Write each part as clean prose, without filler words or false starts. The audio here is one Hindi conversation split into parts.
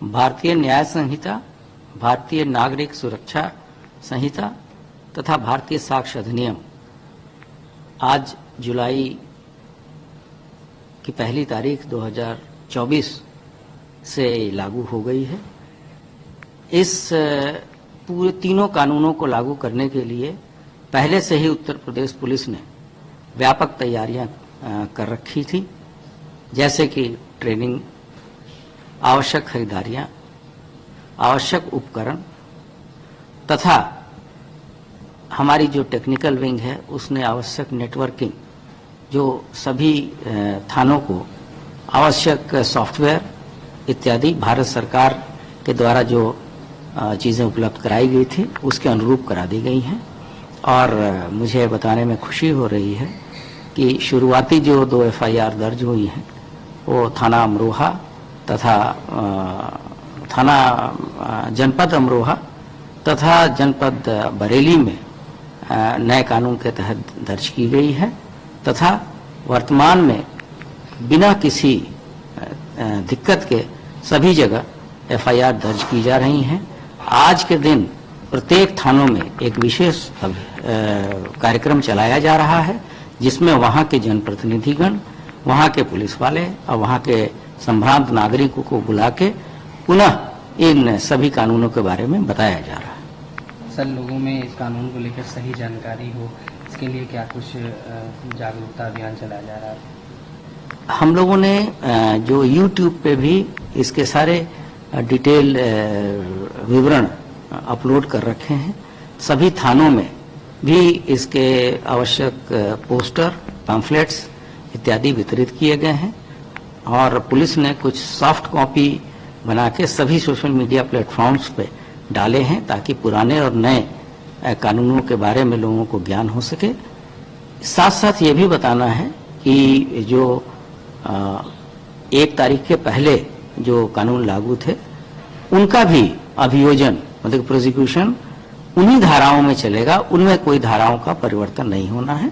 भारतीय न्याय संहिता, भारतीय नागरिक सुरक्षा संहिता तथा भारतीय साक्ष्य अधिनियम आज जुलाई की पहली तारीख 2024 से लागू हो गई है। इस पूरे तीनों कानूनों को लागू करने के लिए पहले से ही उत्तर प्रदेश पुलिस ने व्यापक तैयारियां कर रखी थी, जैसे कि ट्रेनिंग, आवश्यक खरीदारियां, आवश्यक उपकरण तथा हमारी जो टेक्निकल विंग है उसने आवश्यक नेटवर्किंग, जो सभी थानों को आवश्यक सॉफ्टवेयर इत्यादि भारत सरकार के द्वारा जो चीज़ें उपलब्ध कराई गई थी उसके अनुरूप करा दी गई हैं। और मुझे बताने में खुशी हो रही है कि शुरुआती जो 2 FIR दर्ज हुई हैं वो थाना अमरोहा तथा थाना जनपद अमरोहा तथा जनपद बरेली में नए कानून के तहत दर्ज की गई है तथा वर्तमान में बिना किसी दिक्कत के सभी जगह FIR दर्ज की जा रही हैं। आज के दिन प्रत्येक थानों में एक विशेष कार्यक्रम चलाया जा रहा है, जिसमें वहां के जनप्रतिनिधिगण, वहां के पुलिस वाले और वहां के संभ्रांत नागरिकों को बुला के पुनः इन सभी कानूनों के बारे में बताया जा रहा है। सर, लोगों में इस कानून को लेकर सही जानकारी हो, इसके लिए क्या कुछ जागरूकता अभियान चलाया जा रहा है? हम लोगों ने जो YouTube पे भी इसके सारे डिटेल विवरण अपलोड कर रखे हैं। सभी थानों में भी इसके आवश्यक पोस्टर, पैम्फलेट्स इत्यादि वितरित किए गए हैं और पुलिस ने कुछ सॉफ्ट कॉपी बना के सभी सोशल मीडिया प्लेटफॉर्म्स पे डाले हैं ताकि पुराने और नए कानूनों के बारे में लोगों को ज्ञान हो सके। साथ साथ ये भी बताना है कि जो 1 तारीख के पहले जो कानून लागू थे उनका भी अभियोजन मतलब प्रोसिक्यूशन उन्हीं धाराओं में चलेगा, उनमें कोई धाराओं का परिवर्तन नहीं होना है।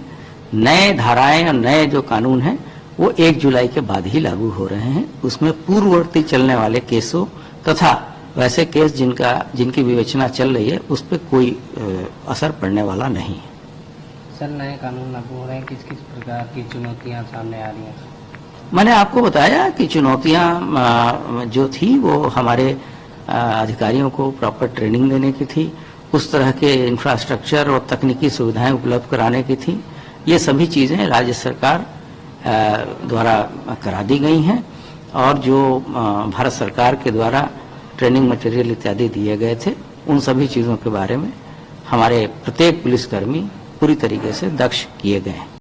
नए धाराएं और नए जो कानून हैं वो 1 जुलाई के बाद ही लागू हो रहे हैं। उसमें पूर्ववर्ती चलने वाले केसों तथा वैसे केस जिनकी विवेचना चल रही है उस पर कोई असर पड़ने वाला नहीं है। सर, नए कानून लागू हो रहे हैं, किस किस प्रकार की चुनौतियां सामने आ रही हैं? मैंने आपको बताया कि चुनौतियां जो थी वो हमारे अधिकारियों को प्रॉपर ट्रेनिंग देने की थी, उस तरह के इंफ्रास्ट्रक्चर और तकनीकी सुविधाएं उपलब्ध कराने की थी। ये सभी चीज़ें राज्य सरकार द्वारा करा दी गई हैं और जो भारत सरकार के द्वारा ट्रेनिंग मटेरियल इत्यादि दिए गए थे उन सभी चीज़ों के बारे में हमारे प्रत्येक पुलिसकर्मी पूरी तरीके से दक्ष किए गए हैं।